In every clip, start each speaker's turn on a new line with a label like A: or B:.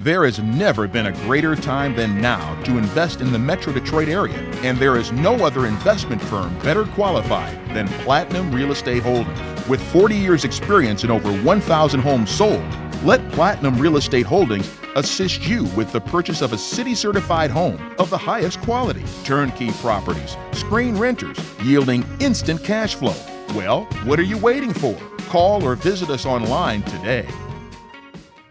A: There has never been a greater time than now to invest in the Metro Detroit area, and there is no other investment firm better qualified than Platinum Real Estate Holdings. With 40 years experience and over 1,000 homes sold, let Platinum Real Estate Holdings assist you with the purchase of a city-certified home of the highest quality, turnkey properties, screen renters, yielding instant cash flow. Well, what are you waiting for? Call or visit us online today.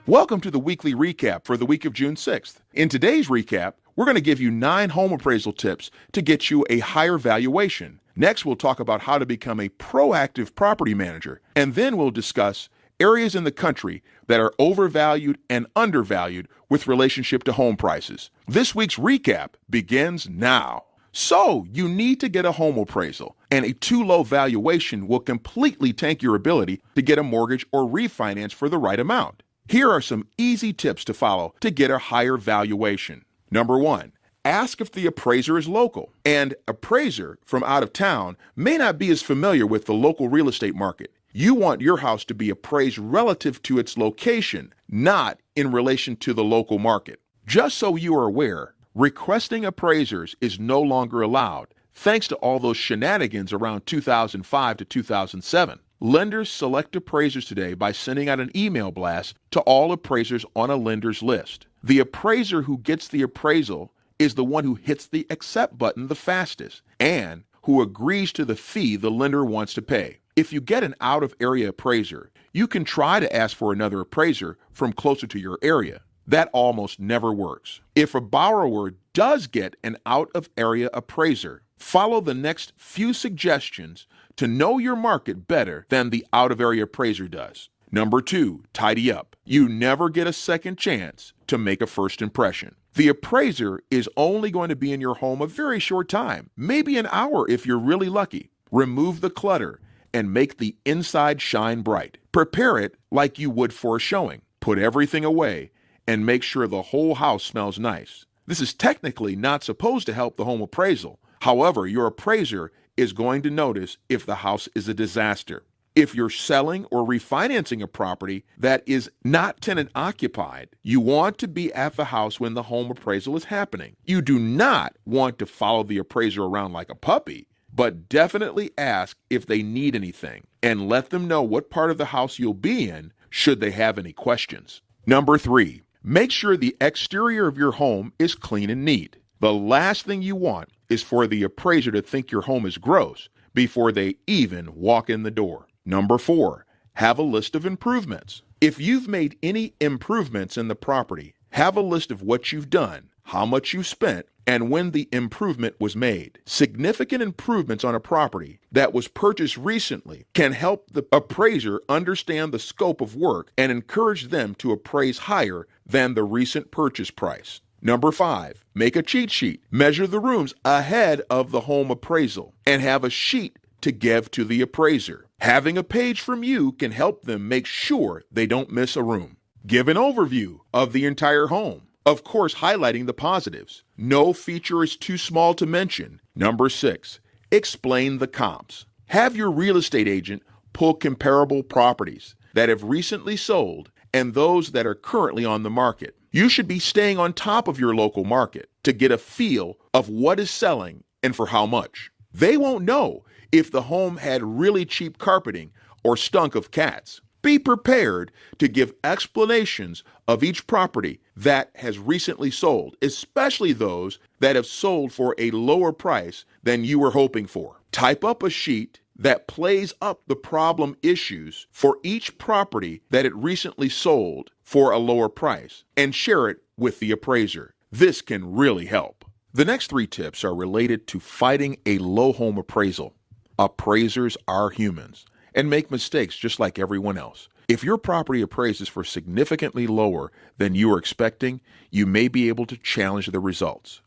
A: Welcome to the weekly recap for the week of June 6th. In today's recap, we're going to give you 9 home appraisal tips to get you a higher valuation. Next, we'll talk about how to become a proactive property manager. And then we'll discuss areas in the country that are overvalued and undervalued with relationship to home prices. This week's recap begins now. So, you need to get a home appraisal, and a too low valuation will completely tank your ability to get a mortgage or refinance for the right amount. Here are some easy tips to follow to get a higher valuation. Number 1, ask if the appraiser is local. An appraiser from out of town may not be as familiar with the local real estate market. You want your house to be appraised relative to its location, not in relation to the local market. Just so you are aware, requesting appraisers is no longer allowed, thanks to all those shenanigans around 2005 to 2007. Lenders select appraisers today by sending out an email blast to all appraisers on a lender's list. The appraiser who gets the appraisal is the one who hits the accept button the fastest and who agrees to the fee the lender wants to pay. If you get an out-of-area appraiser, you can try to ask for another appraiser from closer to your area. That almost never works. If a borrower does get an out-of-area appraiser, follow the next few suggestions to know your market better than the out-of-area appraiser does. Number 2, tidy up. You never get a second chance to make a first impression. The appraiser is only going to be in your home a very short time, maybe an hour if you're really lucky. Remove the clutter and make the inside shine bright. Prepare it like you would for a showing. Put everything away and make sure the whole house smells nice. This is technically not supposed to help the home appraisal. However, your appraiser is going to notice if the house is a disaster. If you're selling or refinancing a property that is not tenant occupied, you want to be at the house when the home appraisal is happening. You do not want to follow the appraiser around like a puppy, but definitely ask if they need anything and let them know what part of the house you'll be in should they have any questions. Number 3, make sure the exterior of your home is clean and neat. The last thing you want is for the appraiser to think your home is gross before they even walk in the door. Number 4, have a list of improvements. If you've made any improvements in the property, have a list of what you've done, how much you've spent, and when the improvement was made. Significant improvements on a property that was purchased recently can help the appraiser understand the scope of work and encourage them to appraise higher than the recent purchase price. Number 5, make a cheat sheet. Measure the rooms ahead of the home appraisal and have a sheet to give to the appraiser. Having a page from you can help them make sure they don't miss a room. Give an overview of the entire home, of course highlighting the positives. No feature is too small to mention. Number 6, explain the comps. Have your real estate agent pull comparable properties that have recently sold and those that are currently on the market. You should be staying on top of your local market to get a feel of what is selling and for how much. They won't know if the home had really cheap carpeting or stunk of cats. Be prepared to give explanations of each property that has recently sold, especially those that have sold for a lower price than you were hoping for. Type up a sheet that plays up the problem issues for each property that it recently sold for a lower price and share it with the appraiser. This can really help. The next 3 tips are related to fighting a low home appraisal. Appraisers are humans and make mistakes just like everyone else. If your property appraises for significantly lower than you are expecting, you may be able to challenge the results.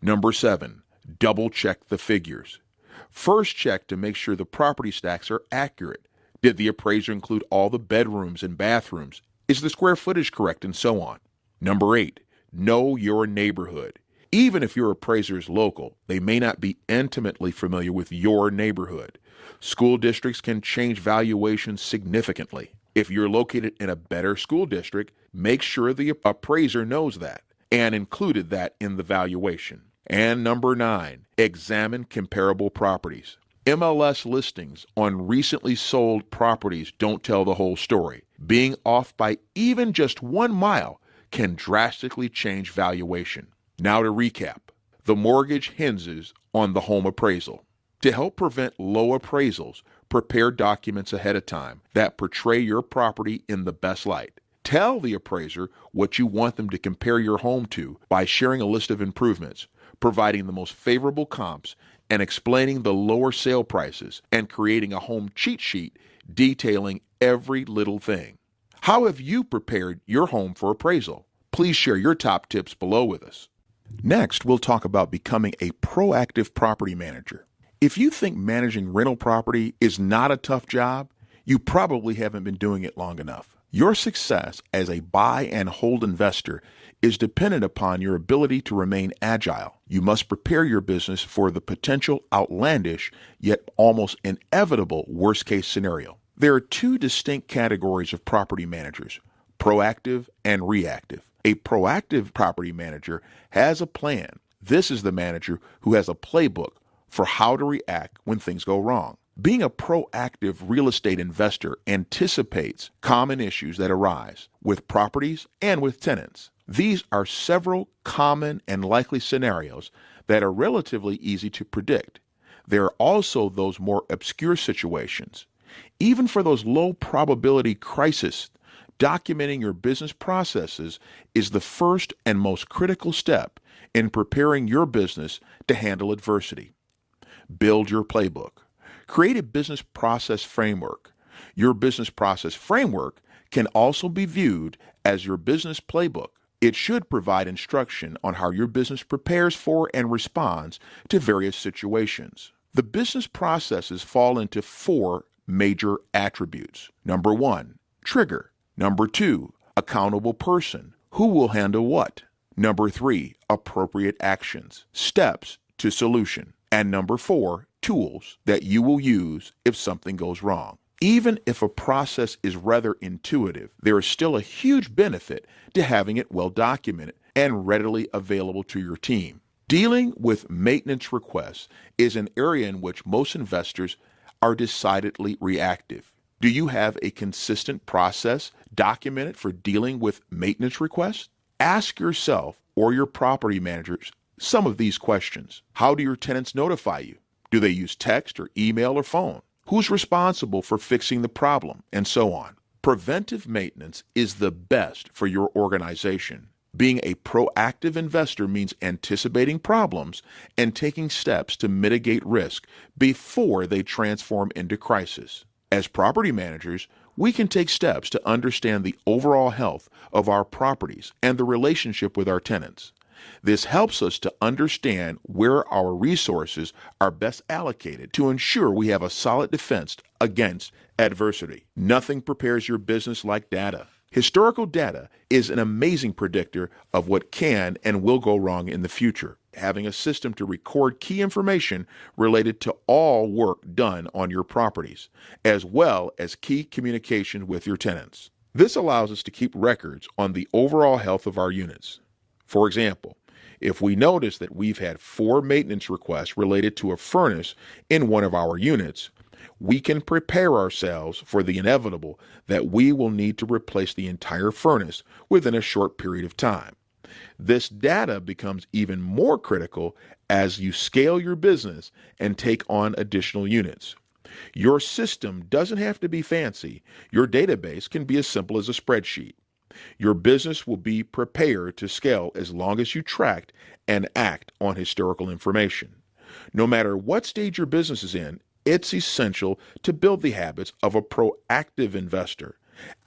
A: Number 7, double check the figures. First, check to make sure the property stacks are accurate. Did the appraiser include all the bedrooms and bathrooms? Is the square footage correct? And so on. Number 8, know your neighborhood. Even if your appraiser is local, they may not be intimately familiar with your neighborhood. School districts can change valuations significantly. If you're located in a better school district, make sure the appraiser knows that and included that in the valuation. And number 9, examine comparable properties. MLS listings on recently sold properties don't tell the whole story. Being off by even just 1 mile can drastically change valuation. Now to recap, the mortgage hinges on the home appraisal. To help prevent low appraisals, prepare documents ahead of time that portray your property in the best light. Tell the appraiser what you want them to compare your home to by sharing a list of improvements, providing the most favorable comps, and explaining the lower sale prices, and creating a home cheat sheet detailing every little thing. How have you prepared your home for appraisal? Please share your top tips below with us. Next, we'll talk about becoming a proactive property manager. If you think managing rental property is not a tough job, you probably haven't been doing it long enough. Your success as a buy and hold investor is dependent upon your ability to remain agile. You must prepare your business for the potential outlandish yet almost inevitable worst-case scenario. There are 2 distinct categories of property managers, proactive and reactive. A proactive property manager has a plan. This is the manager who has a playbook for how to react when things go wrong. Being a proactive real estate investor anticipates common issues that arise with properties and with tenants. These are several common and likely scenarios that are relatively easy to predict. There are also those more obscure situations. Even for those low probability crises, documenting your business processes is the first and most critical step in preparing your business to handle adversity. Build your playbook. Create a business process framework. Your business process framework can also be viewed as your business playbook. It should provide instruction on how your business prepares for and responds to various situations. The business processes fall into 4 major attributes. Number 1, trigger. Number 2, accountable person. Who will handle what? Number 3, appropriate actions, steps to solution. And number 4, tools that you will use if something goes wrong. Even if a process is rather intuitive, there is still a huge benefit to having it well documented and readily available to your team. Dealing with maintenance requests is an area in which most investors are decidedly reactive. Do you have a consistent process documented for dealing with maintenance requests? Ask yourself or your property managers some of these questions. How do your tenants notify you? Do they use text or email or phone? Who's responsible for fixing the problem? And so on. Preventive maintenance is the best for your organization. Being a proactive investor means anticipating problems and taking steps to mitigate risk before they transform into crisis. As property managers, we can take steps to understand the overall health of our properties and the relationship with our tenants. This helps us to understand where our resources are best allocated to ensure we have a solid defense against adversity. Nothing prepares your business like data. Historical data is an amazing predictor of what can and will go wrong in the future. Having a system to record key information related to all work done on your properties, as well as key communication with your tenants. This allows us to keep records on the overall health of our units. For example, if we notice that we've had 4 maintenance requests related to a furnace in one of our units, we can prepare ourselves for the inevitable that we will need to replace the entire furnace within a short period of time. This data becomes even more critical as you scale your business and take on additional units. Your system doesn't have to be fancy. Your database can be as simple as a spreadsheet. Your business will be prepared to scale as long as you track and act on historical information. No matter what stage your business is in, it's essential to build the habits of a proactive investor.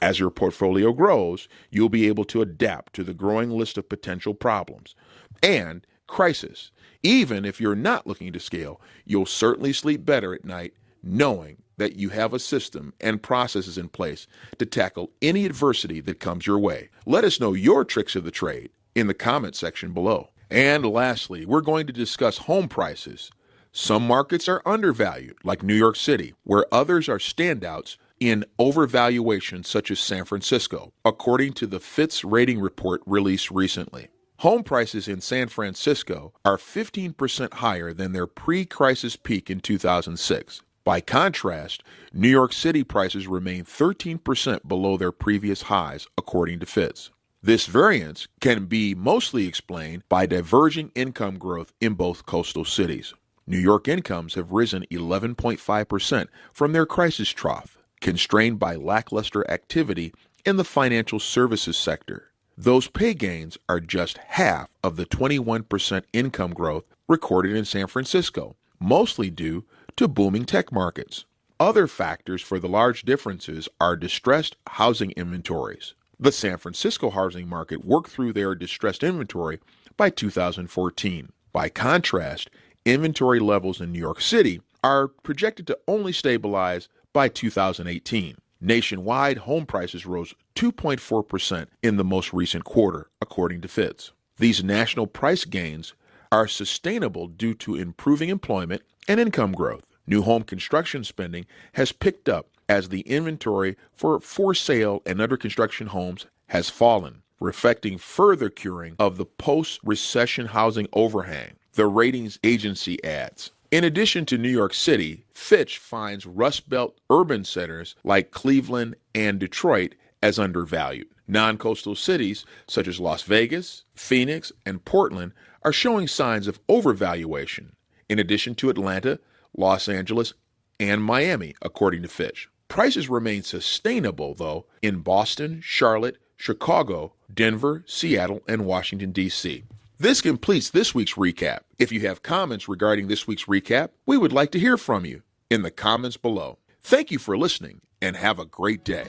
A: As your portfolio grows, you'll be able to adapt to the growing list of potential problems and crisis. Even if you're not looking to scale, you'll certainly sleep better at night knowing that you have a system and processes in place to tackle any adversity that comes your way. Let us know your tricks of the trade in the comment section below. And lastly, we're going to discuss home prices. Some markets are undervalued, like New York City, where others are standouts in overvaluation such as San Francisco, according to the Fitch rating report released recently. Home prices in San Francisco are 15% higher than their pre-crisis peak in 2006. By contrast, New York City prices remain 13% below their previous highs, according to Fitch. This variance can be mostly explained by diverging income growth in both coastal cities. New York incomes have risen 11.5% from their crisis trough, constrained by lackluster activity in the financial services sector. Those pay gains are just half of the 21% income growth recorded in San Francisco, mostly due to booming tech markets. Other factors for the large differences are distressed housing inventories. The San Francisco housing market worked through their distressed inventory by 2014. By contrast, inventory levels in New York City are projected to only stabilize by 2018. Nationwide, home prices rose 2.4% in the most recent quarter, according to Fitch. These national price gains are sustainable due to improving employment and income growth. New home construction spending has picked up as the inventory for sale and under construction homes has fallen, reflecting further curing of the post-recession housing overhang, the ratings agency adds. In addition to New York City, Fitch finds Rust Belt urban centers like Cleveland and Detroit as undervalued. Non-coastal cities such as Las Vegas, Phoenix, and Portland are showing signs of overvaluation, in addition to Atlanta, Los Angeles, and Miami, according to Fitch. Prices remain sustainable, though, in Boston, Charlotte, Chicago, Denver, Seattle, and Washington, D.C. This completes this week's recap. If you have comments regarding this week's recap, we would like to hear from you in the comments below. Thank you for listening, and have a great day.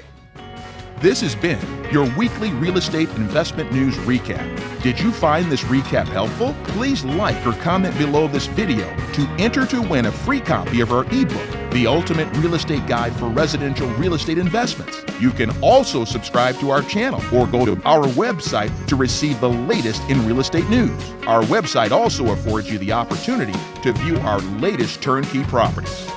A: This has been your weekly real estate investment news recap. Did you find this recap helpful? Please like or comment below this video to enter to win a free copy of our ebook, The Ultimate Real Estate Guide for Residential Real Estate Investments. You can also subscribe to our channel or go to our website to receive the latest in real estate news. Our website also affords you the opportunity to view our latest turnkey properties.